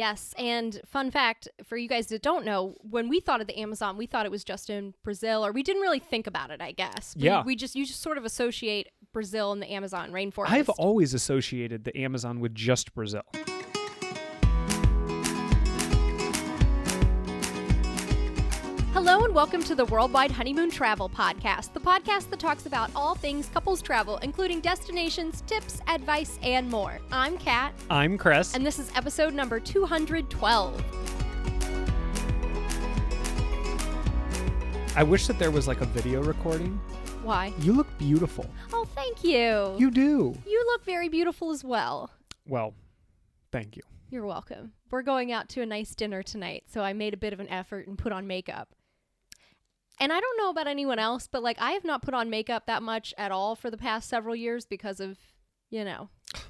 Yes, and fun fact for you guys that don't know, when we thought of the Amazon, we thought it was just in Brazil, or we didn't really think about it, I guess. You just sort of associate Brazil and the Amazon rainforest. I've always associated the Amazon with just Brazil. Hello and welcome to the Worldwide Honeymoon Travel Podcast, the podcast that talks about all things couples travel, including destinations, tips, advice, and more. I'm Kat. I'm Chris. And this is episode number 212. I wish that there was like a video recording. Why? You look beautiful. Oh, thank you. You do. You look very beautiful as well. Well, thank you. You're welcome. We're going out to a nice dinner tonight, so I made a bit of an effort and put on makeup. And I don't know about anyone else, but like I have not put on makeup that much at all for the past several years because of, you know,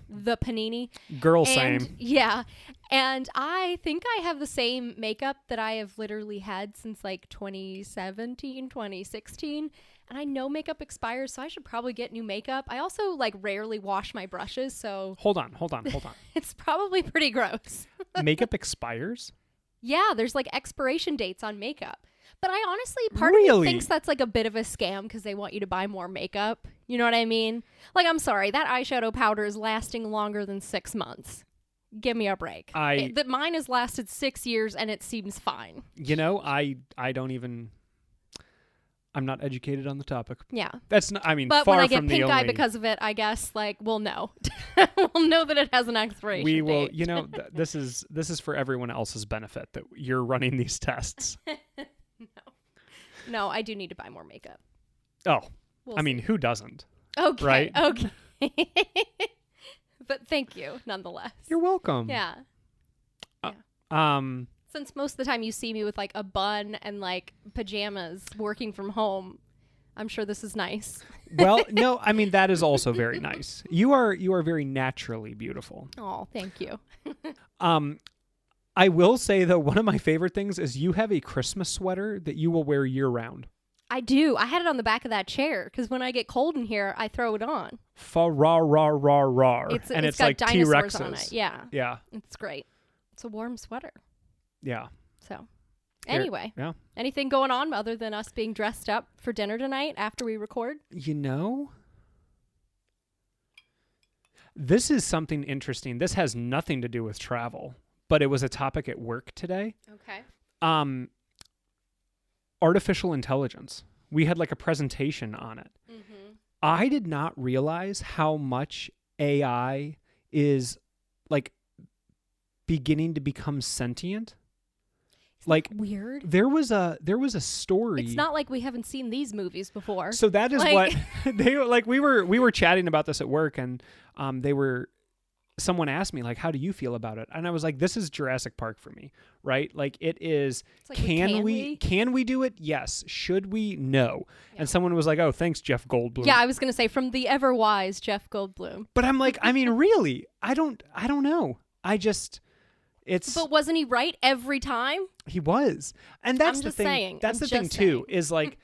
the panini. Girl, same. Yeah. And I think I have the same makeup that I have literally had since like 2017, 2016. And I know makeup expires, so I should probably get new makeup. I also like rarely wash my brushes, so... Hold on. It's probably pretty gross. Makeup expires? Yeah, there's like expiration dates on makeup. But I honestly, part of me thinks that's like a bit of a scam because they want you to buy more makeup. You know what I mean? Like, I'm sorry, that eyeshadow powder is lasting longer than 6 months. Give me a break. Mine has lasted 6 years and it seems fine. You know, I don't even... I'm not educated on the topic. Yeah. That's not, I mean, but far when I from get pink the eye only... because of it, I guess, like, we'll know. We'll know that it has an expiration We will, date. you know, this is for everyone else's benefit that you're running these tests. No, I do need to buy more makeup. Oh, We'll I see. mean, who doesn't? Okay. Right? Okay. But thank you, nonetheless. You're welcome. Yeah. Since most of the time you see me with like a bun and like pajamas working from home, I'm sure this is nice. Well, no, I mean, that is also very nice. You are very naturally beautiful. Oh, thank you. I will say, though, one of my favorite things is you have a Christmas sweater that you will wear year-round. I do. I had it on the back of that chair because when I get cold in here, I throw it on. Fa-ra-ra-ra-ra. And it's got like dinosaurs T-Rexes. on it. Yeah. Yeah. It's great. It's a warm sweater. Yeah. So, anyway. Yeah. Anything going on other than us being dressed up for dinner tonight after we record? You know, this is something interesting. This has nothing to do with travel, but it was a topic at work today. Okay. Artificial intelligence. We had like a presentation on it. Mm-hmm. I did not realize how much AI is like beginning to become sentient. Like weird. There was a story. It's not like we haven't seen these movies before. So that is what they like. We were chatting about this at work, and someone asked me like, "How do you feel about it?" And I was like, "This is Jurassic Park for me, right? Like it is. Like, can we do it? Yes. Should we? No." Yeah. And someone was like, "Oh, thanks, Jeff Goldblum." Yeah, I was gonna say from the ever wise Jeff Goldblum. But I'm like, I mean, really? I don't know. But wasn't he right every time? He was. And that's I'm the just thing. saying. That's the thing too, is like,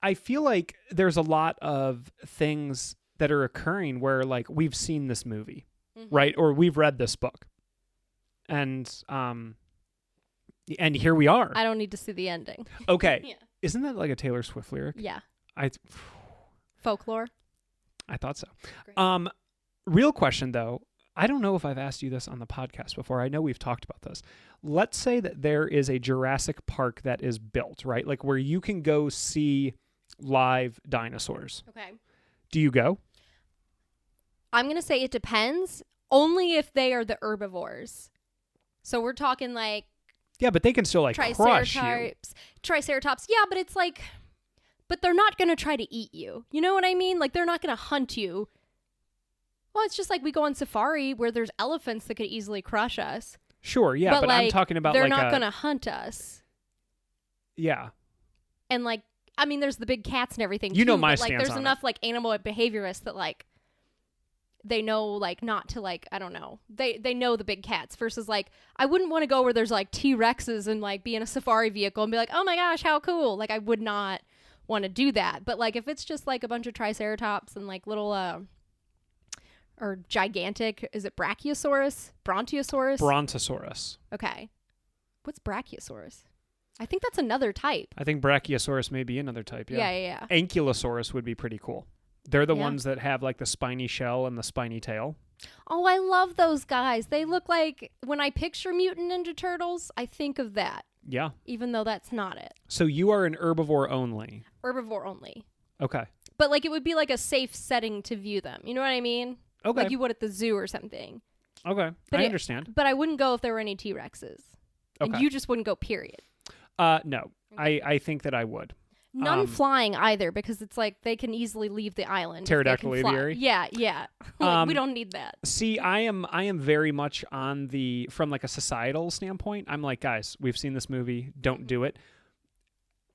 I feel like there's a lot of things that are occurring where like we've seen this movie, right? Or we've read this book. And here we are. I don't need to see the ending. Okay. Yeah. Isn't that like a Taylor Swift lyric? Yeah. Folklore? I thought so. Great. Real question though. I don't know if I've asked you this on the podcast before. I know we've talked about this. Let's say that there is a Jurassic Park that is built, right? Like where you can go see live dinosaurs. Okay. Do you go? I'm going to say it depends, only if they are the herbivores. So we're talking like... Yeah, but they can still like crush you. Triceratops. Yeah, but it's like... But they're not going to try to eat you. You know what I mean? Like they're not going to hunt you. Well, it's just like we go on safari where there's elephants that could easily crush us. Sure, yeah, but like, I'm talking about they're not going to hunt us. Yeah. And like, I mean, there's the big cats and everything You too, know my but, like, stance there's on enough it. like animal behaviorists that like they know like not to like, I don't know. They know the big cats versus like I wouldn't want to go where there's like T-Rexes and like be in a safari vehicle and be like, "Oh my gosh, how cool." Like I would not want to do that. But like if it's just like a bunch of Triceratops and like little or gigantic. Is it Brachiosaurus? Brontosaurus? Brontosaurus. Okay. What's Brachiosaurus? I think that's another type. I think Brachiosaurus may be another type, yeah. Yeah. Ankylosaurus would be pretty cool. They're the ones that have like the spiny shell and the spiny tail. Oh, I love those guys. They look like, when I picture Mutant Ninja Turtles, I think of that. Yeah. Even though that's not it. So you are an herbivore only. Herbivore only. Okay. But like it would be like a safe setting to view them. You know what I mean? Okay. Like you would at the zoo or something. Okay. I understand. But I wouldn't go if there were any T-Rexes. Okay. And you just wouldn't go, period. No. I think that I would. None flying either, because it's like they can easily leave the island. Pterodactyl aviary? Yeah. Like, we don't need that. See, I am very much on from like a societal standpoint. I'm like, guys, we've seen this movie. Don't do it.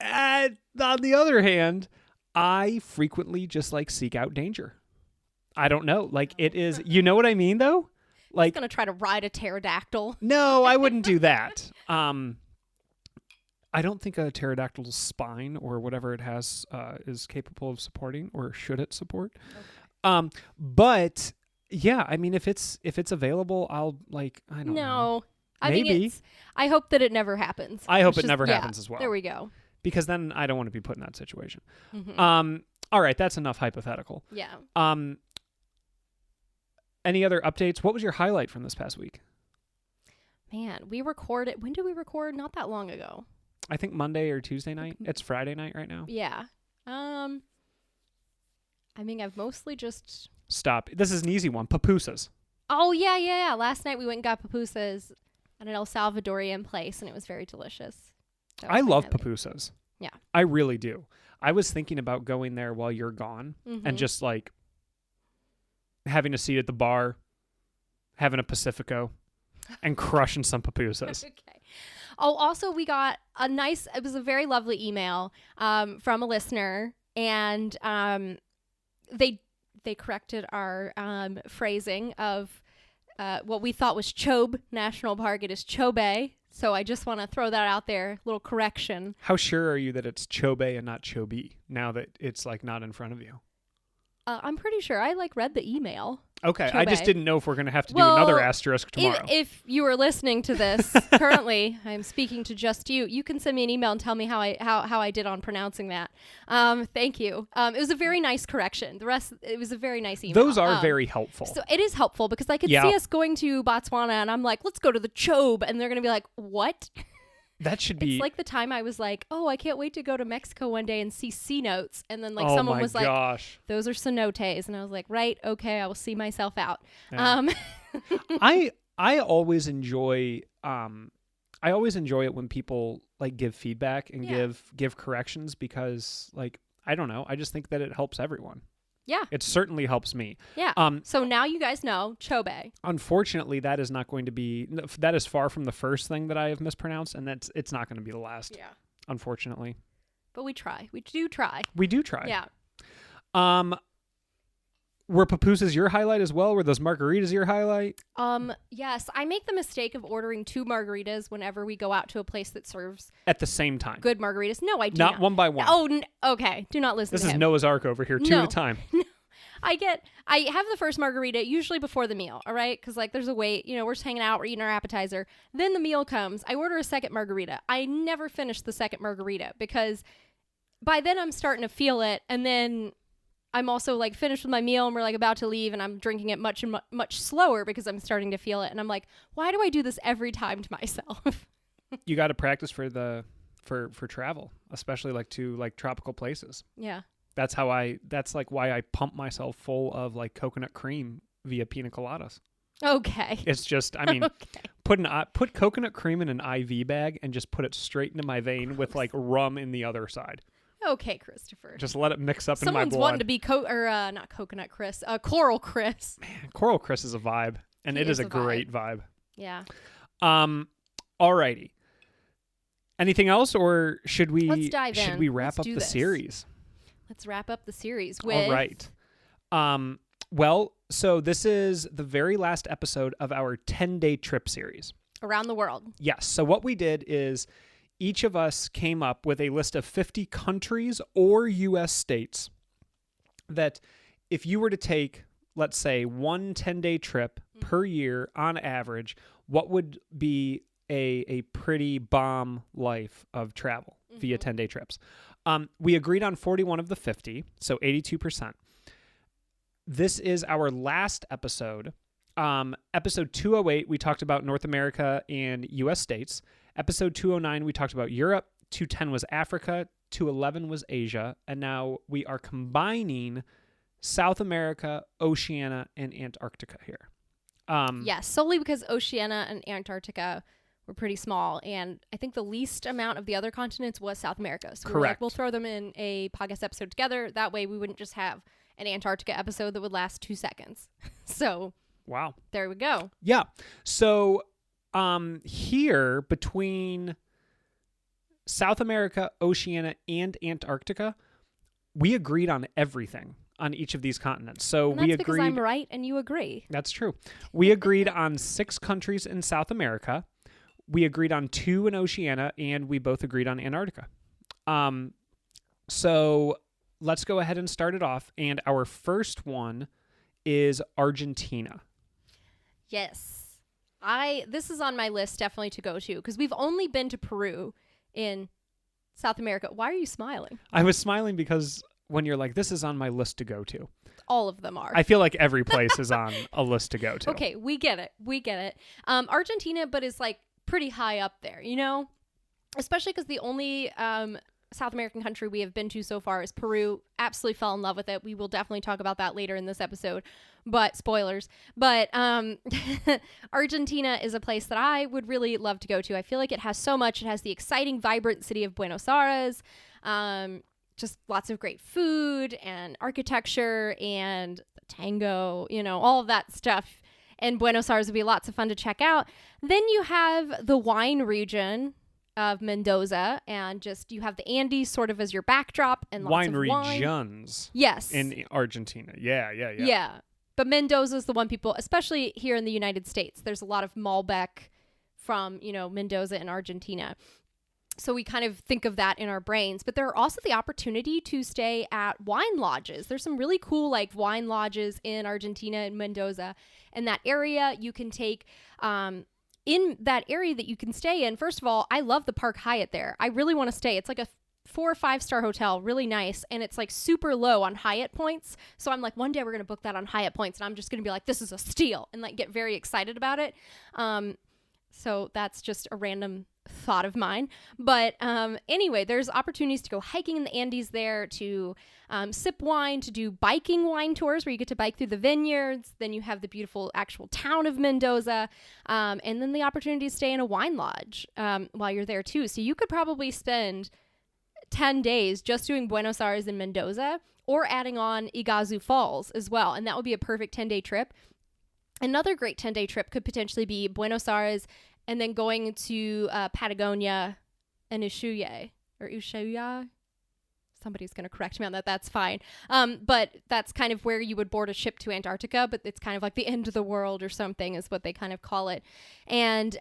On the other hand, I frequently just like seek out danger. I don't know. Like it is, you know what I mean though? Like going to try to ride a pterodactyl. No, I wouldn't do that. I don't think a pterodactyl's spine or whatever it has is capable of supporting, or should it support. Okay. But yeah, I mean, if it's available, I'll like, I don't know. Maybe. I mean, I hope that it never happens. I hope it never happens as well. There we go. Because then I don't want to be put in that situation. Mm-hmm. All right, that's enough hypothetical. Yeah. Any other updates? What was your highlight from this past week? Man, we recorded. When did we record? Not that long ago. I think Monday or Tuesday night. It's Friday night right now. Yeah. I mean, I've mostly just... Stop. This is an easy one. Pupusas. Oh, yeah. Last night we went and got pupusas at an El Salvadorian place, and it was very delicious. I love pupusas. Yeah. I really do. I was thinking about going there while you're gone and just like having a seat at the bar, having a Pacifico, and crushing some pupusas. Okay. Oh, also we got it was a very lovely email from a listener, and they corrected our phrasing of what we thought was Chobe National Park. It is Chobe. So I just want to throw that out there, little correction. How sure are you that it's Chobe and not Chobe now that it's like not in front of you? I'm pretty sure. I read the email. Okay, Chobe. I just didn't know if we're going to have to do another asterisk tomorrow. If you are listening to this currently, I'm speaking to just you. You can send me an email and tell me how I did on pronouncing that. Thank you. It was a very nice correction. The rest, it was a very nice email. Those are very helpful. So it is helpful because I could see us going to Botswana and I'm like, let's go to the Chobe, and they're going to be like, what? That should be... It's like the time I was like, oh, I can't wait to go to Mexico one day and see C-notes. And then someone was like, those are cenotes. And I was like, right, okay, I will see myself out. Yeah. I always enjoy it when people give feedback and give corrections, because I don't know, I just think that it helps everyone. Yeah. It certainly helps me. Yeah. So now you guys know Chobe. Unfortunately, that is far from the first thing that I have mispronounced, and it's not going to be the last. Yeah. Unfortunately. But we try. We do try. Yeah. Were pupusas your highlight as well? Were those margaritas your highlight? Yes. I make the mistake of ordering 2 margaritas whenever we go out to a place that serves at the same time. Good margaritas. No, I do not. One by one. Oh, okay. Do not listen to him. This is Noah's Ark over here. 2 at a time. No. I have the first margarita usually before the meal, all right? Because there's a wait, we're just hanging out, we're eating our appetizer. Then the meal comes. I order a second margarita. I never finish the second margarita because by then I'm starting to feel it, and then I'm also finished with my meal and we're about to leave, and I'm drinking it much slower because I'm starting to feel it, and I'm like, why do I do this every time to myself? You got to practice for travel, especially to tropical places. Yeah. That's why I pump myself full of coconut cream via pina coladas. Okay. It's just, put coconut cream in an IV bag and just put it straight into my vein with rum in the other side. Okay, Christopher. Just let it mix up in my blood. Someone's wanting to be not Coconut Chris, Coral Chris. Man, Coral Chris is a vibe, and it is a great vibe. Yeah. Alrighty. Anything else, or should we? Let's dive in. Should we wrap up the series? Let's wrap up the series with. All right. Well, so this is the very last episode of our 10-day trip series around the world. Yes. So what we did is each of us came up with a list of 50 countries or U.S. states that if you were to take let's say, 1 10-day trip per year on average, what would be a pretty bomb life of travel via 10-day trips? We agreed on 41 of the 50, so 82%. This is our last episode. Episode 208, we talked about North America and U.S. states. Episode 209, we talked about Europe. 210 was Africa. 211 was Asia. And now we are combining South America, Oceania, and Antarctica here. Yes, solely because Oceania and Antarctica were pretty small. And I think the least amount of the other continents was South America. So correct. We'll throw them in a podcast episode together. That way we wouldn't just have an Antarctica episode that would last 2 seconds. So... wow. There we go. Yeah. So here between South America, Oceania, and Antarctica, we agreed on everything on each of these continents. So and that's we because agreed. I'm right and you agree. That's true. We agreed on 6 countries in South America. We agreed on 2 in Oceania, and we both agreed on Antarctica. So let's go ahead and start it off. And our first one is Argentina. Yes. This is on my list definitely to go to because we've only been to Peru in South America. Why are you smiling? I was smiling because when you're like, this is on my list to go to. All of them are. I feel like every place is on a list to go to. Okay, we get it. Argentina, but is like pretty high up there, you know? Especially because the only South American country we have been to so far is Peru. Absolutely fell in love with it. We will definitely talk about that later in this episode. But spoilers. But Argentina is a place that I would really love to go to. I feel like it has so much. It has the exciting, vibrant city of Buenos Aires. Just lots of great food and architecture and the tango, you know, all of that stuff. And Buenos Aires would be lots of fun to check out. Then you have the wine region of Mendoza, and just you have the Andes sort of as your backdrop and lots wine of wine regions. Yes. In Argentina. Yeah. Yeah. But Mendoza is the one people, especially here in the United States, there's a lot of Malbec from, you know, Mendoza in Argentina. So we kind of think of that in our brains. But there are also the opportunity to stay at wine lodges. There's some really cool like wine lodges in Argentina and Mendoza. And that area you can take in that area that you can stay in. First of all, I love the Park Hyatt there. I really want to stay. It's like a 4 or 5 star hotel, really nice, and it's like super low on Hyatt points. So I'm like, one day we're gonna book that on Hyatt points, and I'm just gonna be like, this is a steal, and like get very excited about it. So that's just a random thought of mine. But anyway, there's opportunities to go hiking in the Andes there, to sip wine, to do biking wine tours where you get to bike through the vineyards. Then you have the beautiful actual town of Mendoza, and then the opportunity to stay in a wine lodge while you're there too. So you could probably spend 10 days just doing Buenos Aires and Mendoza, or adding on Iguazu Falls as well. And that would be a perfect 10-day trip. Another great 10-day trip could potentially be Buenos Aires and then going to Patagonia and Ushuaia. Somebody's going to correct me on that. That's fine. But that's kind of where you would board a ship to Antarctica, but it's kind of like the end of the world or something is what they kind of call it. And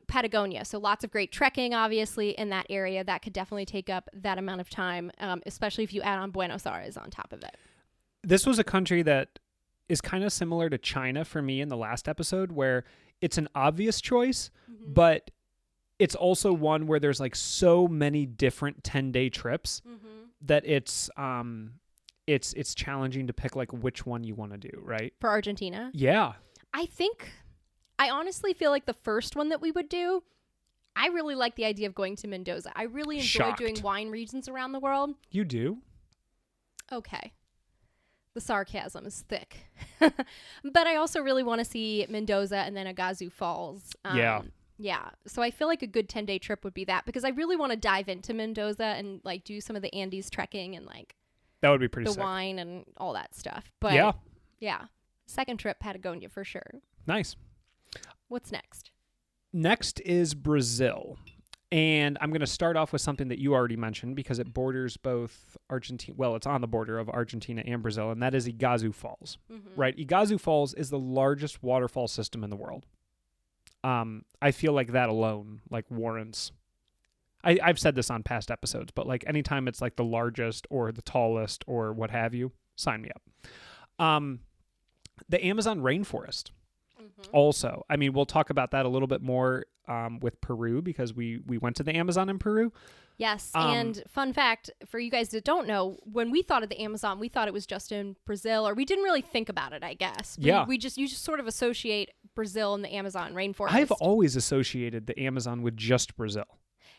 Patagonia. So lots of great trekking, obviously, in that area. That could definitely take up that amount of time, especially if you add on Buenos Aires on top of it. This was a country that is kind of similar to China for me in the last episode, where it's an obvious choice, but it's also one where there's like so many different 10-day trips that it's challenging to pick like which one you want to do, right? For Argentina? Yeah. I honestly feel like the first one that we would do, I really like the idea of going to Mendoza. I really enjoy doing wine regions around the world. You do? Okay. The sarcasm is thick. But I also really want to see Mendoza and then Iguazu Falls. Yeah. So I feel like a good 10-day trip would be that, because I really want to dive into Mendoza and like do some of the Andes trekking and like that would be pretty the sick. Wine and all that stuff. But yeah. Second trip, Patagonia for sure. Nice. What's next? Next is Brazil. And I'm going to start off with something that you already mentioned because it borders both Argentina. Well, it's on the border of Argentina and Brazil, and that is Iguazu Falls, right? Iguazu Falls is the largest waterfall system in the world. I feel like that alone like warrants. I've said this on past episodes, but like anytime it's like the largest or the tallest or what have you, sign me up. The Amazon rainforest. Also, I mean, we'll talk about that a little bit more with Peru because we went to the Amazon in Peru. Yes, and fun fact for you guys that don't know, when we thought of the Amazon, we thought it was just in Brazil, or we didn't really think about it, I guess. You just sort of associate Brazil and the Amazon rainforest. I've always associated the Amazon with just Brazil.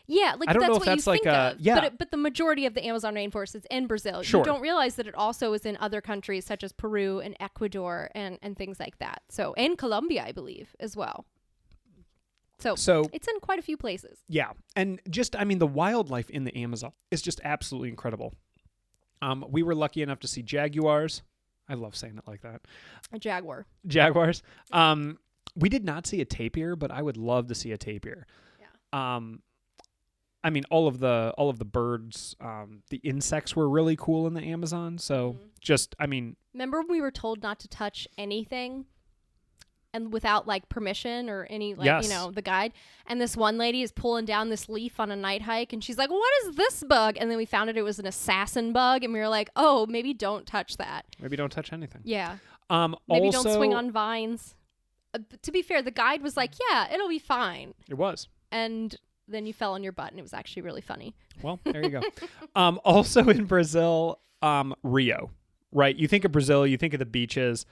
Yeah, like I don't that's know if what that's you like think a of. yeah. But the majority of the Amazon rainforest is in Brazil. Sure. You don't realize that it also is in other countries such as Peru and Ecuador and things like that. So, and Colombia, I believe, as well. So it's in quite a few places. Yeah. And just, I mean, the wildlife in the Amazon is just absolutely incredible. We were lucky enough to see jaguars. I love saying it like that. A jaguar. Jaguars. We did not see a tapir, but I would love to see a tapir. Yeah. I mean, all of the birds, the insects were really cool in the Amazon. So just, I mean. Remember when we were told not to touch anything? And without like permission or any like, yes. you know, the guide. And this one lady is pulling down this leaf on a night hike and she's like, what is this bug? And then we found out it was an assassin bug. And we were like, oh, maybe don't touch that. Maybe don't touch anything. Yeah. Maybe also, don't swing on vines. To be fair, the guide was like, yeah, it'll be fine. It was. And then you fell on your butt and it was actually really funny. Well, there you go. Also in Brazil, Rio, right? You think of Brazil, you think of the beaches.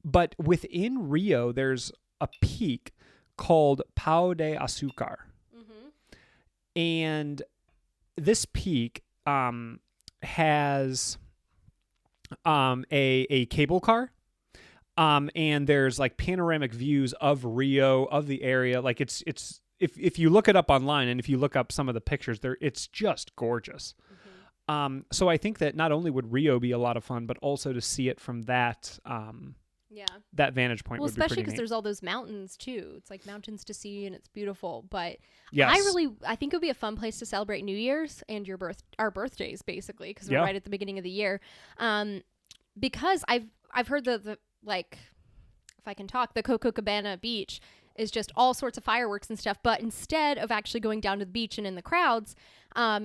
But within Rio, there's a peak called Pau de Açúcar. Mm-hmm. And this peak has a cable car. And there's like panoramic views of Rio, of the area. Like it's if you look it up online and if you look up some of the pictures there, it's just gorgeous. Mm-hmm. So I think that not only would Rio be a lot of fun, but also to see it from that that vantage point would be pretty especially because neat. there's all those mountains too. It's like mountains to see and it's beautiful. But yes. I think it would be a fun place to celebrate New Year's and our birthdays basically because we're right at the beginning of the year. Because I've heard the like, if I can talk, the Copacabana beach is just all sorts of fireworks and stuff. But instead of actually going down to the beach and in the crowds,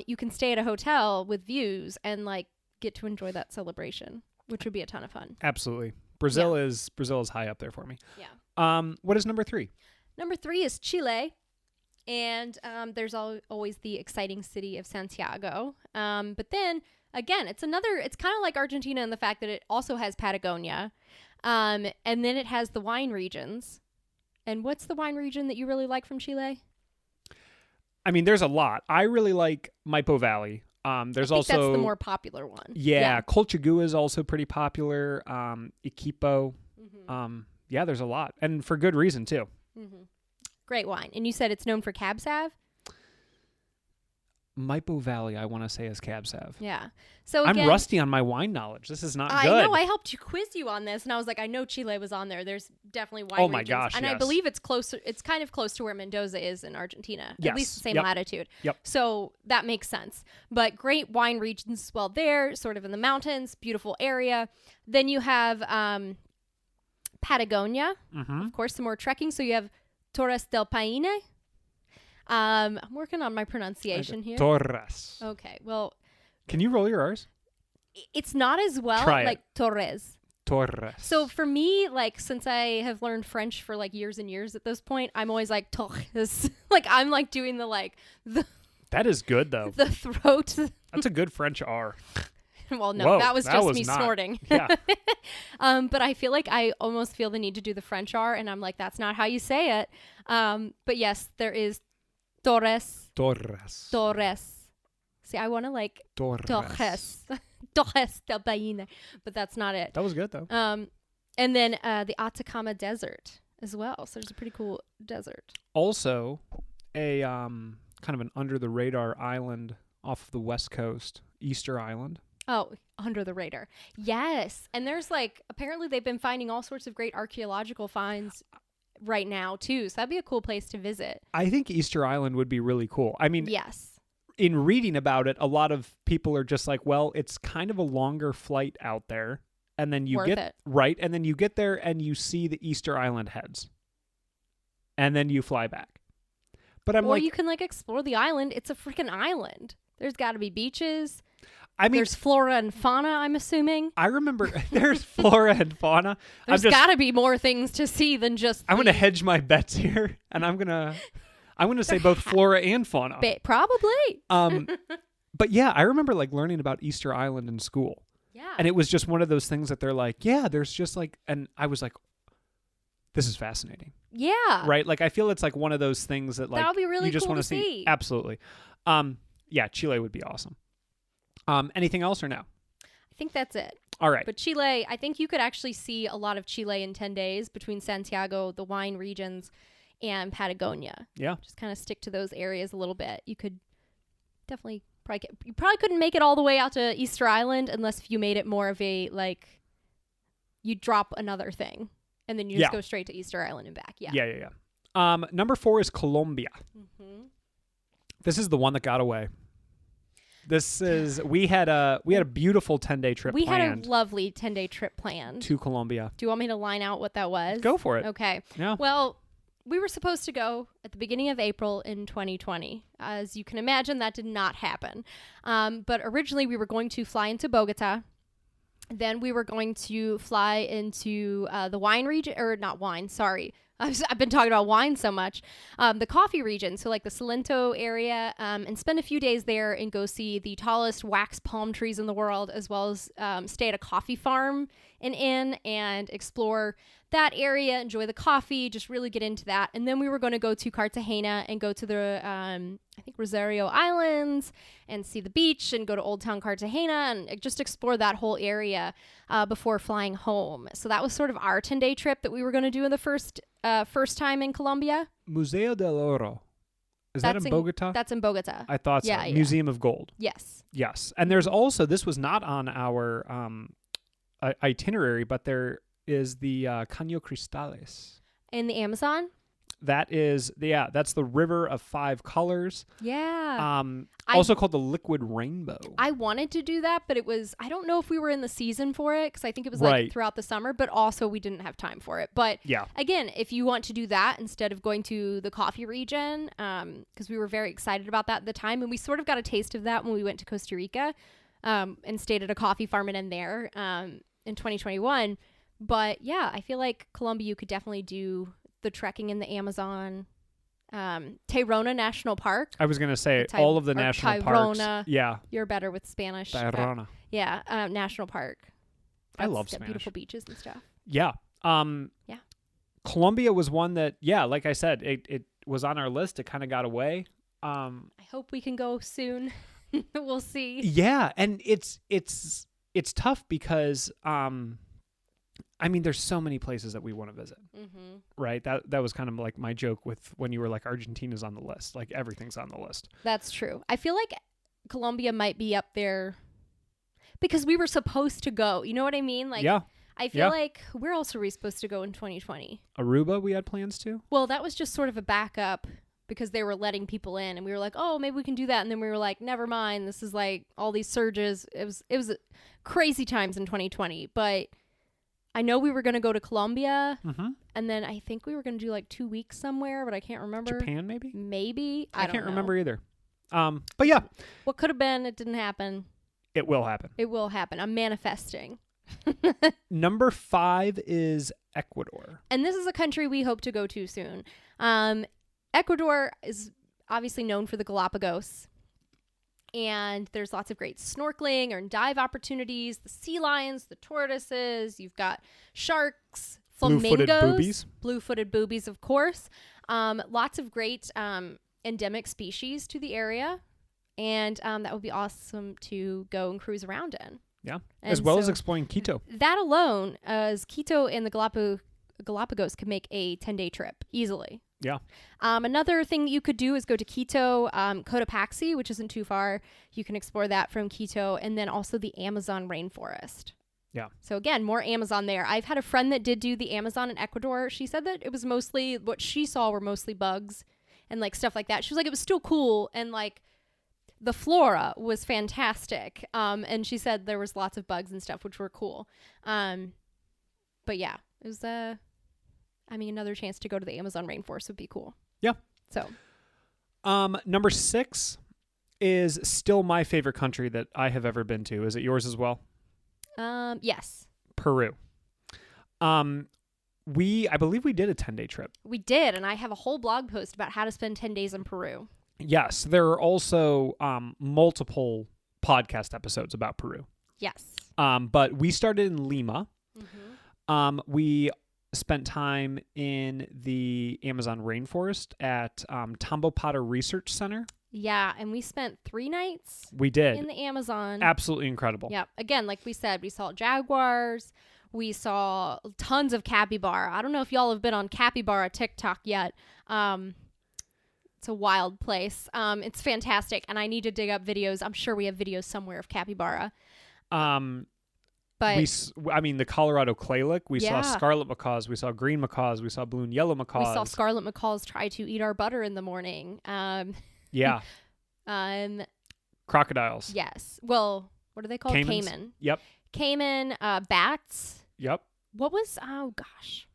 you can stay at a hotel with views and like get to enjoy that celebration, which would be a ton of fun. Absolutely. Brazil is high up there for me. Yeah. What is number 3? Number 3 is Chile. And there's always the exciting city of Santiago. But then again, it's kind of like Argentina in the fact that it also has Patagonia. And then it has the wine regions. And what's the wine region that you really like from Chile? I mean, there's a lot. I really like Maipo Valley. There's also that's the more popular one. Yeah, Colchagua is also pretty popular. Iquipo. Mm-hmm. Yeah, there's a lot, and for good reason too. Mm-hmm. Great wine, and you said it's known for Cab Sav. Maipo Valley, I want to say, is Cab Sav. Yeah. So again, I'm rusty on my wine knowledge. This is not good. I know. I helped you quiz you on this, and I was like, I know Chile was on there. There's definitely wine. Oh my regions, gosh! And yes. I believe it's closer. It's kind of close to where Mendoza is in Argentina. Yes. At least the same latitude. Yep. So that makes sense. But great wine regions as well there, sort of in the mountains, beautiful area. Then you have Patagonia, of course, some more trekking. So you have Torres del Paine. I'm working on my pronunciation here. Torres. Okay, well. Can you roll your R's? It's not as well like Torres. Torres. So for me, like, since I have learned French for like years and years at this point, I'm always like Torres. Like, I'm like doing the That is good though. The throat. That's a good French R. Well, no, Whoa, that was just me not. snorting. Yeah. But I feel like I almost feel the need to do the French R, and I'm like, that's not how you say it. But yes, there is Torres. Torres. Torres. See, I want to like Torres. Torres del Paine, but that's not it. That was good though. And then the Atacama Desert as well. So there's a pretty cool desert. Also, a kind of an under the radar island off of the west coast, Easter Island. Oh, under the radar. Yes. And there's like, apparently they've been finding all sorts of great archaeological finds right now too. So that'd be a cool place to visit. I think Easter Island would be really cool. I mean, yes. In reading about it, a lot of people are just like, well, it's kind of a longer flight out there. And then you and then you get there and you see the Easter Island heads. And then you fly back. But or you can like explore the island. It's a freaking island. There's got to be beaches. there's flora and fauna, I'm assuming. I remember there's flora and fauna. There's got to be more things to see than just. I'm going to hedge my bets here, and I'm going to say both flora and fauna. Probably. But yeah, I remember like learning about Easter Island in school. Yeah. And it was just one of those things that they're like, yeah, there's just like, and I was like, this is fascinating. Yeah. Right? Like, I feel it's like one of those things that like that would be really you just cool want to see. Absolutely. Yeah, Chile would be awesome. Anything else or no? I think that's it. All right. But Chile, I think you could actually see a lot of Chile in 10 days between Santiago, the wine regions, and Patagonia. Yeah. Just kind of stick to those areas a little bit. You could definitely you probably couldn't make it all the way out to Easter Island unless if you made it more of a, like, you drop another thing and then you just go straight to Easter Island and back. Yeah. Yeah. Number 4 is Colombia. Mm-hmm. This is the one that got away. This is we had a beautiful 10-day trip planned. We had a lovely 10-day trip planned to Colombia. Do you want me to line out what that was? Go for it. Okay. Yeah. Well, we were supposed to go at the beginning of April in 2020. As you can imagine, that did not happen. But originally we were going to fly into Bogota. Then we were going to fly into the wine region, or not wine, sorry. I've been talking about wine so much. The coffee region, so like the Salento area, and spend a few days there and go see the tallest wax palm trees in the world, as well as stay at a coffee farm and explore that area, enjoy the coffee, just really get into that. And then we were going to go to Cartagena and go to the, I think, Rosario Islands and see the beach and go to Old Town Cartagena and just explore that whole area before flying home. So that was sort of our 10-day trip that we were going to do in the first time in Colombia. Museo del Oro. Is that in Bogota? That's in Bogota. I thought so. Yeah. Museum of Gold. Yes. Yes. And there's also, this was not on our itinerary, but there is the Caño Cristales. In the Amazon? That is, that's the River of Five Colors. Yeah. Also called the Liquid Rainbow. I wanted to do that, but I don't know if we were in the season for it, because I think it was like throughout the summer, but also we didn't have time for it. But again, if you want to do that instead of going to the coffee region, because we were very excited about that at the time, and we sort of got a taste of that when we went to Costa Rica and stayed at a coffee farm and in there in 2021. But yeah, I feel like Colombia, you could definitely do the trekking in the Amazon, Tayrona National Park. I was going to say all of the national parks. Yeah. You're better with Spanish. Tayrona. Yeah. National Park. I love Spanish. Beautiful beaches and stuff. Yeah. Yeah. Colombia was one that, like I said, it was on our list. It kind of got away. I hope we can go soon. We'll see. Yeah. And it's tough because, there's so many places that we want to visit, right? That was kind of like my joke with when you were like, Argentina's on the list. Like, everything's on the list. That's true. I feel like Colombia might be up there because we were supposed to go. You know what I mean? Like, I feel like, where else are we supposed to go in 2020? Aruba, we had plans to. Well, that was just sort of a backup because they were letting people in, and we were like, oh, maybe we can do that. And then we were like, never mind. This is like all these surges. It was crazy times in 2020, but I know we were going to go to Colombia, and then I think we were going to do like 2 weeks somewhere, but I can't remember. Japan, maybe? Maybe. I don't can't know. remember either. But yeah. What could have been, it didn't happen. It will happen. It will happen. I'm manifesting. Number 5 is Ecuador. And this is a country we hope to go to soon. Ecuador is obviously known for the Galapagos. And there's lots of great snorkeling or dive opportunities, the sea lions, the tortoises, you've got sharks, flamingos, blue-footed boobies, of course. Lots of great endemic species to the area. And that would be awesome to go and cruise around in. Yeah, and as well as exploring Quito. That alone, as Quito and the Galapagos could make a 10-day trip easily. Yeah. Another thing you could do is go to Quito, Cotopaxi, which isn't too far. You can explore that from Quito, and then also the Amazon rainforest. Yeah. So again, more Amazon there. I've had a friend that did do the Amazon in Ecuador. She said that it was mostly, what she saw were mostly bugs and like stuff like that. She was like, it was still cool, and like the flora was fantastic. And she said there was lots of bugs and stuff, which were cool. But yeah, it was another chance to go to the Amazon rainforest would be cool. Yeah. So, number 6 is still my favorite country that I have ever been to. Is it yours as well? Yes. Peru. I believe we did a 10-day trip. We did, and I have a whole blog post about how to spend 10 days in Peru. Yes, there are also multiple podcast episodes about Peru. Yes. But we started in Lima. Mm-hmm. We spent time in the Amazon rainforest at Tambopata Research Center. Yeah, and we spent 3 nights. We did. In the Amazon. Absolutely incredible. Yeah. Again, like we said, we saw jaguars. We saw tons of capybara. I don't know if y'all have been on capybara TikTok yet. It's a wild place. It's fantastic, and I need to dig up videos. I'm sure we have videos somewhere of capybara. But the Colorado clay-lick. We saw scarlet macaws. We saw green macaws. We saw blue and yellow macaws. We saw scarlet macaws try to eat our butter in the morning. Yeah. Crocodiles. Yes. Well, what are they called? Caimans? Caiman. Yep. Caiman, bats. Yep. What was, oh gosh.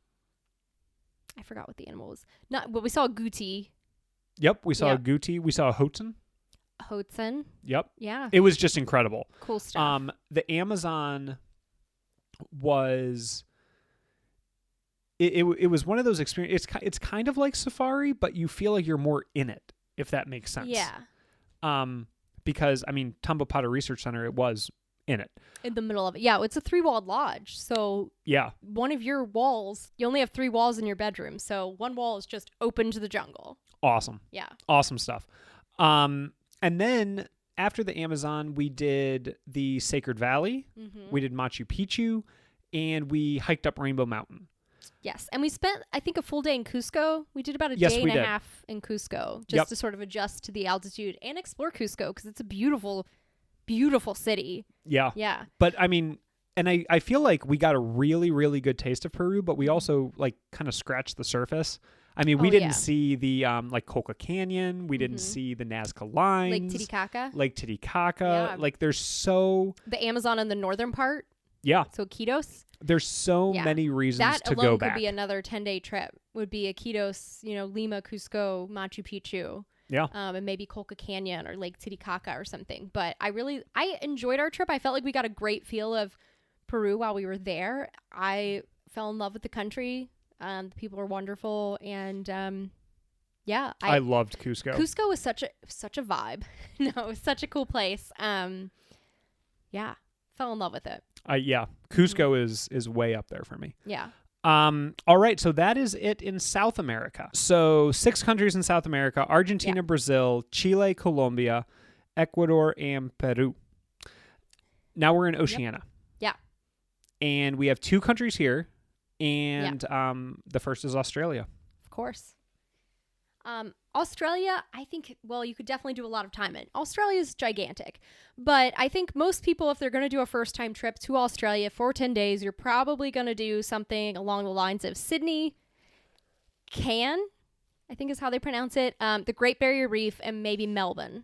I forgot what the animal was. But we saw a guti. Yep. We saw a guti. We saw a hoatzin. Hoatzin. Yep. Yeah. It was just incredible. Cool stuff. The Amazon was... It was one of those experiences. It's kind of like safari, but you feel like you're more in it, if that makes sense. Yeah. Because, Tambopata Research Center, it was in it. In the middle of it. Yeah, it's a 3-walled lodge. So yeah, one of your walls, you only have 3 walls in your bedroom. So one wall is just open to the jungle. Awesome. Yeah. Awesome stuff. And then after the Amazon, we did the Sacred Valley. Mm-hmm. We did Machu Picchu, and we hiked up Rainbow Mountain. Yes. And we spent, I think, a full day in Cusco. We did about a day and a half in Cusco just to sort of adjust to the altitude and explore Cusco because it's a beautiful, beautiful city. Yeah. Yeah. But and I feel like we got a really, really good taste of Peru, but we also kind of scratched the surface. We didn't see the Coca Canyon. We didn't see the Nazca Lines. Lake Titicaca. Yeah. There's so... The Amazon in the northern part. Yeah. So Iquitos. There's so many reasons to go back. That alone could be another 10-day trip. Would be Iquitos, Lima, Cusco, Machu Picchu. Yeah. And maybe Coca Canyon or Lake Titicaca or something. But I enjoyed our trip. I felt like we got a great feel of Peru while we were there. I fell in love with the country. The people were wonderful. And I loved Cusco. Cusco was such a vibe. No, it was such a cool place. Fell in love with it. Cusco is way up there for me. Yeah. All right, so that is it in South America. So 6 countries in South America: Argentina, Brazil, Chile, Colombia, Ecuador, and Peru. Now we're in Oceania. Yep. Yeah. And we have 2 countries here, and the first is Australia. Of course. Australia, I think, you could definitely do a lot of time in. Australia is gigantic. But I think most people, if they're going to do a first-time trip to Australia for 10 days, you're probably going to do something along the lines of Sydney, Cairns, I think is how they pronounce it, the Great Barrier Reef, and maybe Melbourne.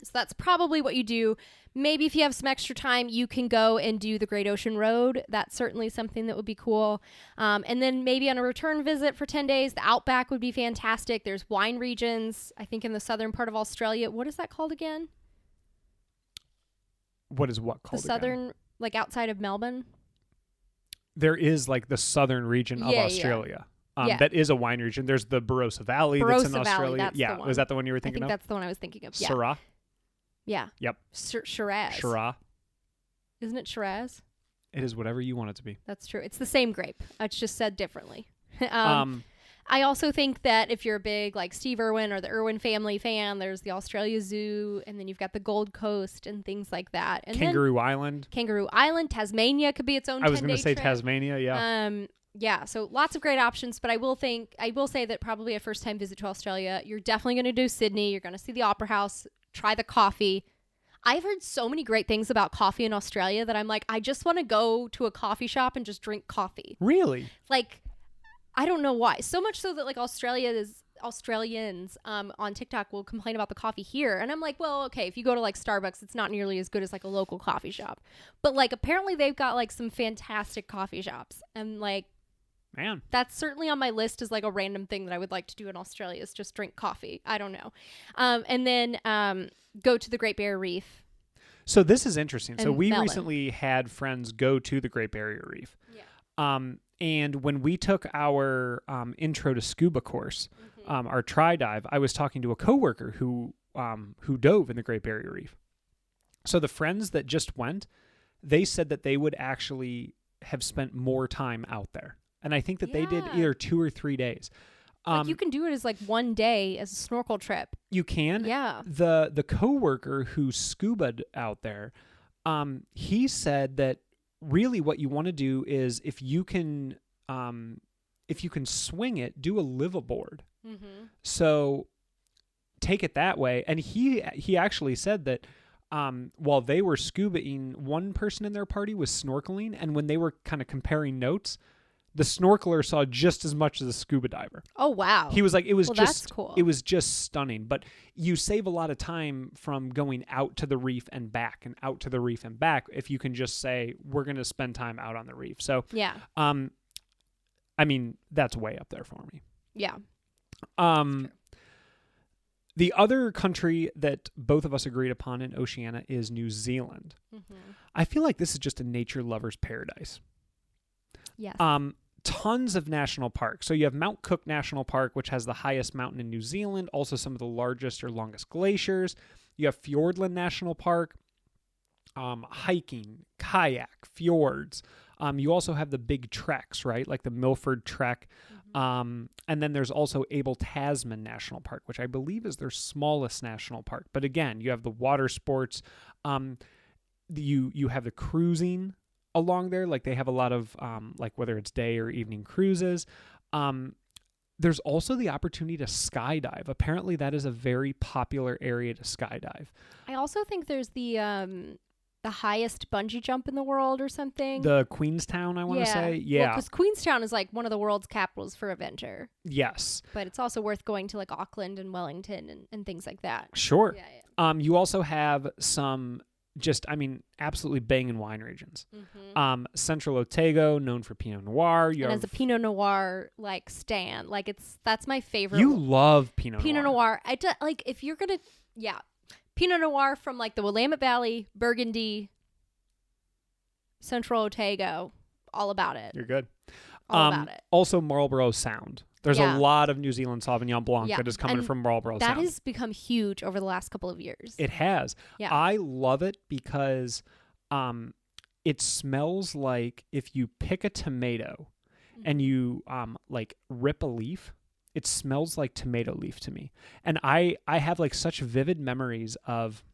So that's probably what you do. Maybe if you have some extra time, you can go and do the Great Ocean Road. That's certainly something that would be cool. And then maybe on a return visit for 10 days, the Outback would be fantastic. There's wine regions, I think, in the southern part of Australia. What is that called again? What is what called the southern, again? Outside of Melbourne? There is, the southern region of Australia. That is a wine region. There's the Barossa Valley that's in Australia. That's the one. Was that the one you were thinking of? I think that's the one I was thinking of. Yeah. Syrah? Yeah. Yep. Shiraz. Syrah. Isn't it Shiraz? It is whatever you want it to be. That's true. It's the same grape. It's just said differently. I also think that if you're a big Steve Irwin or the Irwin family fan, there's the Australia Zoo, and then you've got the Gold Coast and things like that. And Kangaroo Island, Tasmania could be its own 10-day trip. I was going to say Tasmania, yeah. Yeah, so lots of great options, but I will say that probably a first-time visit to Australia, you're definitely going to do Sydney. You're going to see the Opera House, try the coffee. I've heard so many great things about coffee in Australia that I'm I just want to go to a coffee shop and just drink coffee. Really? I don't know why. So much so that Australians on TikTok will complain about the coffee here. And I'm okay, if you go to Starbucks, it's not nearly as good as a local coffee shop. But apparently they've got some fantastic coffee shops. And Man. That's certainly on my list as like a random thing that I would like to do in Australia is just drink coffee. I don't know. And then go to the Great Barrier Reef. So this is interesting. So And we melon. recently had friends go to the Great Barrier Reef. Yeah. And when we took our intro to scuba course, our tri-dive, I was talking to a coworker who dove in the Great Barrier Reef. So the friends that just went, they said that they would actually have spent more time out there. And I think that they did either 2 or 3 days. Like you can do it as like one day as a snorkel trip. You can. Yeah. The coworker who scuba'd out there, he said that really what you want to do is if you can swing it, do a liveaboard. Mm-hmm. So take it that way. And he actually said that while they were scubaing, one person in their party was snorkeling, and when they were kind of comparing notes, the snorkeler saw just as much as the scuba diver. Oh, wow. He was like, it was that's cool. It was just stunning. But you save a lot of time from going out to the reef and back and out to the reef and back if you can just say, we're going to spend time out on the reef. So, yeah. I mean, that's way up there for me. Yeah. The other country that both of us agreed upon in Oceania is New Zealand. Mm-hmm. I feel like this is just a nature lover's paradise. Yes. Tons of national parks. So you have Mount Cook National Park, which has the highest mountain in New Zealand, also some of the largest or longest glaciers. You have Fiordland National Park, hiking, kayak, fjords. You also have the big treks, right? Like the Milford Trek. Mm-hmm. And then there's also Abel Tasman National Park, which I believe is their smallest national park. But again, you have the water sports. You have the cruising along there. Like they have a lot of like whether it's day or evening cruises. There's also the opportunity to skydive. Apparently that is a very popular area to skydive. I also think there's the highest bungee jump in the world or something. The Queenstown, I want to say. Yeah. Because Queenstown is like one of the world's capitals for adventure. Yes. But it's also worth going to like Auckland and Wellington and things like that. Sure. Yeah. You also have some absolutely banging wine regions. Mm-hmm. Central Otago, known for Pinot Noir. As a Pinot Noir like stan, like that's my favorite. You love Pinot Noir. Like if you're gonna, Pinot Noir from like the Willamette Valley, Burgundy, Central Otago, all about it. You're good. All about it. Also Marlborough Sound. There's a lot of New Zealand Sauvignon Blanc that is coming from Marlborough Sound. That has become huge over the last couple of years. It has. Yeah. I love it because it smells like if you pick a tomato and you like rip a leaf, it smells like tomato leaf to me. And I have like such vivid memories of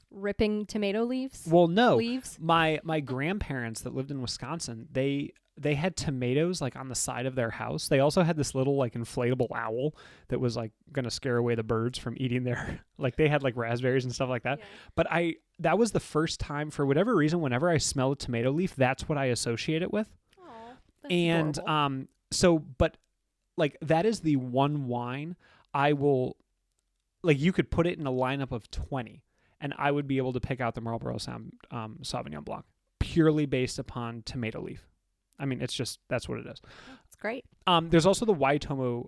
ripping tomato leaves. Well, no. Leaves? My grandparents that lived in Wisconsin, they had tomatoes like on the side of their house. They also had this little like inflatable owl that was like going to scare away the birds from eating their, like they had like raspberries and stuff like that. Yeah. But that was the first time for whatever reason, whenever I smell a tomato leaf, that's what I associate it with. Oh, that's adorable. But like that is the one wine I will, like you could put it in a lineup of 20 and I would be able to pick out the Marlborough Sound Sauvignon Blanc purely based upon tomato leaf. I mean, it's just, that's what it is. It's great. There's also the Waitomo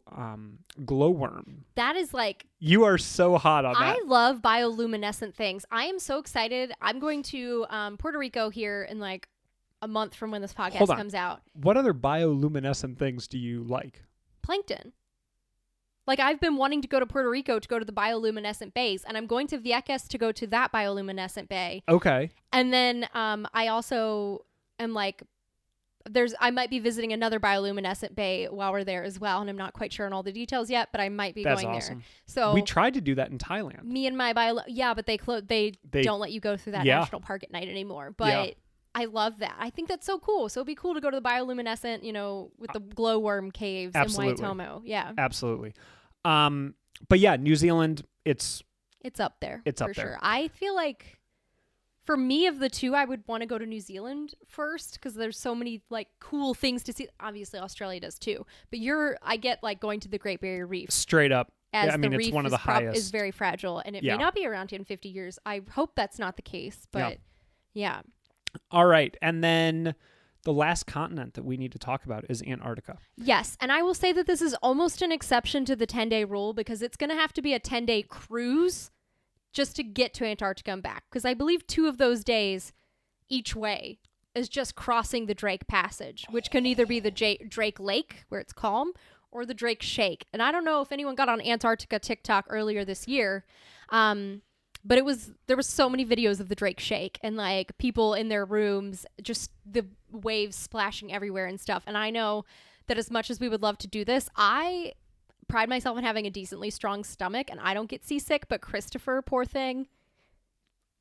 glowworm. That is like... You are so hot on that. I love bioluminescent things. I am so excited. I'm going to Puerto Rico here in like a month from when this podcast comes out. What other bioluminescent things do you like? Plankton. Like I've been wanting to go to Puerto Rico to go to the bioluminescent bays, and I'm going to Vieques to go to that bioluminescent bay. Okay. And then I also am like... I might be visiting another bioluminescent bay while we're there as well, and I'm not quite sure on all the details yet, but I might be going awesome. there. So we tried to do that in Thailand. Me and my but they don't let you go through that national park at night anymore. But I love that. I think that's so cool. So it'd be cool to go to the bioluminescent, with the glowworm caves in Waitomo. Yeah, absolutely. But yeah, New Zealand, it's up there. It's up for there. Sure. I feel like. For me, of the two, I would want to go to New Zealand first because there's so many like cool things to see. Obviously, Australia does too. But I get like going to the Great Barrier Reef. Straight up. As I mean, the it's reef one of the highest. Is very fragile, and it may not be around in 50 years. I hope that's not the case, but yeah. All right. And then the last continent that we need to talk about is Antarctica. Yes, and I will say that this is almost an exception to the 10-day rule because it's going to have to be a 10-day cruise just to get to Antarctica and back. Because I believe 2 of those days each way is just crossing the Drake Passage, which can either be the Drake Lake, where it's calm, or the Drake Shake. And I don't know if anyone got on Antarctica TikTok earlier this year, but there was so many videos of the Drake Shake and like people in their rooms, just the waves splashing everywhere and stuff. And I know that as much as we would love to do this, I pride myself on having a decently strong stomach and I don't get seasick, but Christopher, poor thing,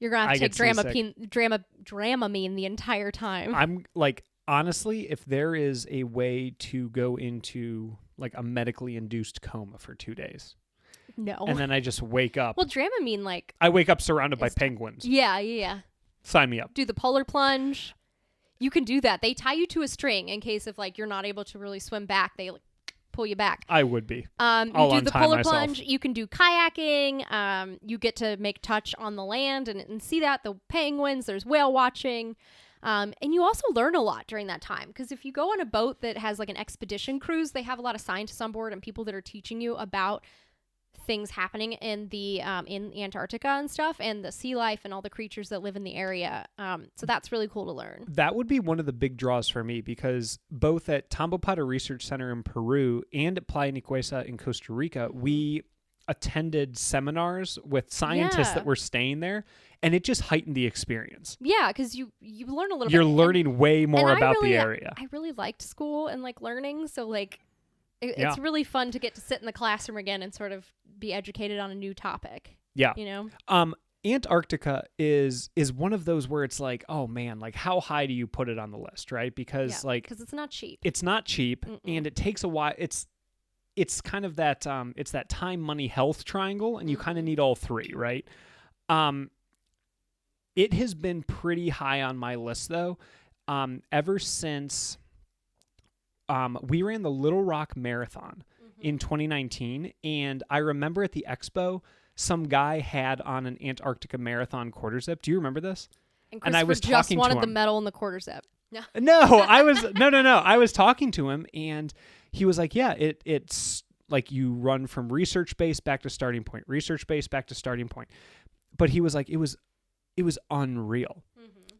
you're going to have to take Dramamine the entire time. I'm like, honestly, if there is a way to go into like a medically induced coma for 2 days. No. And then I just wake up. Well, Dramamine, like... I wake up surrounded by penguins. Yeah. Sign me up. Do the polar plunge. You can do that. They tie you to a string in case if, like, you're not able to really swim back. They, like, pull you back. I would be. You do the polar plunge. You can do kayaking. You get to make touch on the land and see that. The penguins. There's whale watching. And you also learn a lot during that time. Because if you go on a boat that has, like, an expedition cruise, they have a lot of scientists on board and people that are teaching you about things happening in the in Antarctica and stuff and the sea life and all the creatures that live in the area. So that's really cool to learn. That would be one of the big draws for me because both at Tambopata Research Center in Peru and at Playa Nicuesa in Costa Rica, we attended seminars with scientists that were staying there, and it just heightened the experience. Yeah, because you learn a little You're bit. You're learning way more about the area. I really liked school and like learning, so like it's really fun to get to sit in the classroom again and sort of be educated on a new topic. Yeah. You know? Antarctica is one of those where it's like, oh man, like how high do you put it on the list, right? Because because it's not cheap. It's not cheap. And it takes a while. It's kind of that it's that time, money, health triangle, and you kind of need all three, right? It has been pretty high on my list though. Ever since we ran the Little Rock Marathon in 2019, and I remember at the expo, some guy had on an Antarctica Marathon quarter zip. Do you remember this? And I was just wanted the medal and the quarter zip. No, I was no. I was talking to him, and he was like, "Yeah, it's like you run from research base back to starting point, research base back to starting point." But he was like, it was unreal.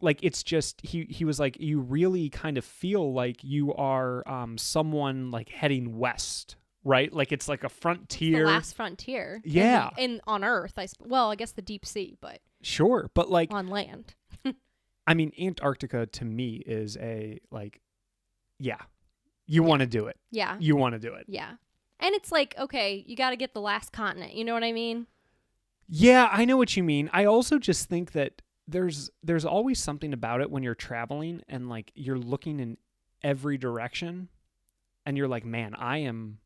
Like it's just he was like, you really kind of feel like you are someone like heading west, right? Like it's like a frontier, it's the last frontier. Yeah, in on Earth. I guess the deep sea, but sure, but like on land. I mean, Antarctica to me is a like, you want to do it. Yeah, you want to do it. Yeah, and it's like, okay, you got to get the last continent. You know what I mean? Yeah, I know what you mean. I also just think that there's always something about it when you're traveling and like you're looking in every direction and you're like, man, I'm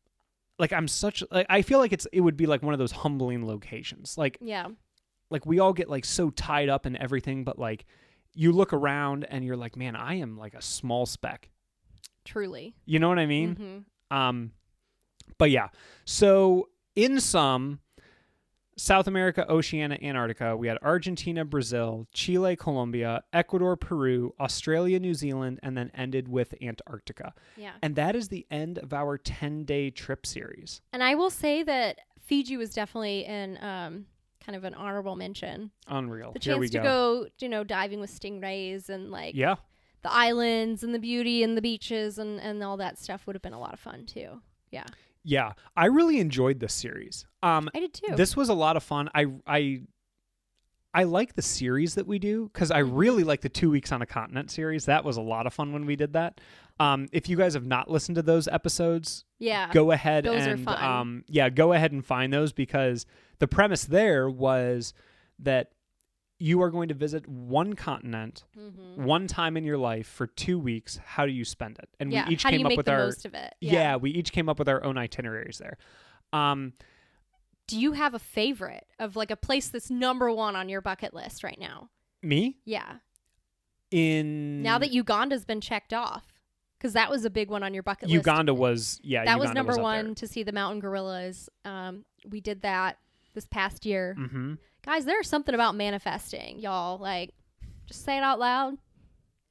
such like, I feel like it would be like one of those humbling locations. Like, yeah, like we all get like so tied up in everything, but like you look around and you're like, man, I am like a small speck. Truly. You know what I mean? But yeah. So in sum, South America, Oceania, Antarctica, we had Argentina, Brazil, Chile, Colombia, Ecuador, Peru, Australia, New Zealand, and then ended with Antarctica. Yeah. And that is the end of our 10-day trip series. And I will say that Fiji was definitely in kind of an honorable mention. Unreal. The chance to go, diving with stingrays and like the islands and the beauty and the beaches and all that stuff would have been a lot of fun too. Yeah. Yeah, I really enjoyed this series. I did too. This was a lot of fun. I like the series that we do because I really like the 2 weeks on a continent series. That was a lot of fun when we did that. If you guys have not listened to those episodes, go ahead those and are fun. Go ahead and find those because the premise there was that you are going to visit one continent one time in your life for 2 weeks. How do you spend it? And we each how do came you up make with the our most of it? We each came up with our own itineraries there. Do you have a favorite of like a place that's number one on your bucket list right now? Me? Yeah. Now that Uganda's been checked off, because that was a big one on your bucket list. Uganda was was number one to see the mountain gorillas. We did that this past year. Guys, there's something about manifesting, y'all. Like, just say it out loud.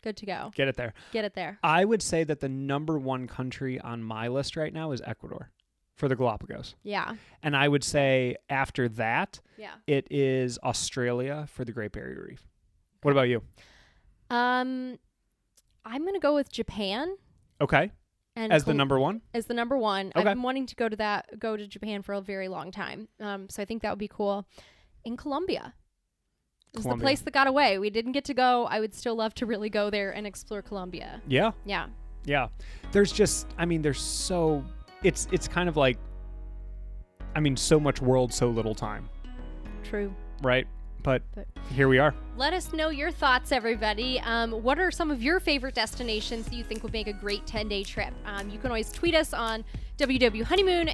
Good to go. Get it there. Get it there. I would say that the number one country on my list right now is Ecuador for the Galapagos. Yeah. And I would say after that, Yeah. it is Australia for the Great Barrier Reef. What about you? I'm going to go with Japan. Okay. And as the number one? As the number one. Okay. I've been wanting to go to Japan for a very long time. So I think that would be cool. In Colombia. It was the place that got away. We didn't get to go. I would still love to really go there and explore Colombia. Yeah. Yeah. Yeah. There's just, there's so, it's kind of like, so much world, so little time. True. Right? But here we are. Let us know your thoughts, everybody. What are some of your favorite destinations that you think would make a great 10-day trip? You can always tweet us on WW Honeymoon,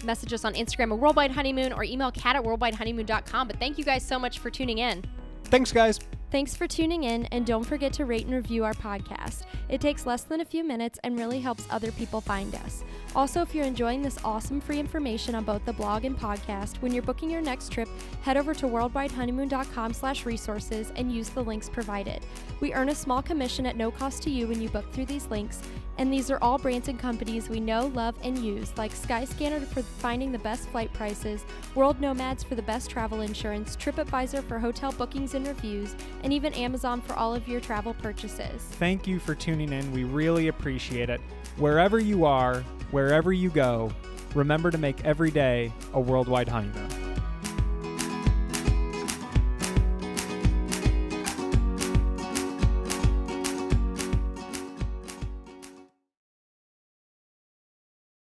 message us on Instagram at Worldwide Honeymoon, or email kat@worldwidehoneymoon.com. But thank you guys so much for tuning in. Thanks, guys. Thanks for tuning in, and don't forget to rate and review our podcast. It takes less than a few minutes and really helps other people find us. Also, if you're enjoying this awesome free information on both the blog and podcast, when you're booking your next trip, head over to worldwidehoneymoon.com/resources and use the links provided. We earn a small commission at no cost to you when you book through these links, and these are all brands and companies we know, love, and use, like Skyscanner for finding the best flight prices, World Nomads for the best travel insurance, TripAdvisor for hotel bookings and reviews, and even Amazon for all of your travel purchases. Thank you for tuning in. We really appreciate it. Wherever you are, wherever you go, remember to make every day a worldwide honeymoon.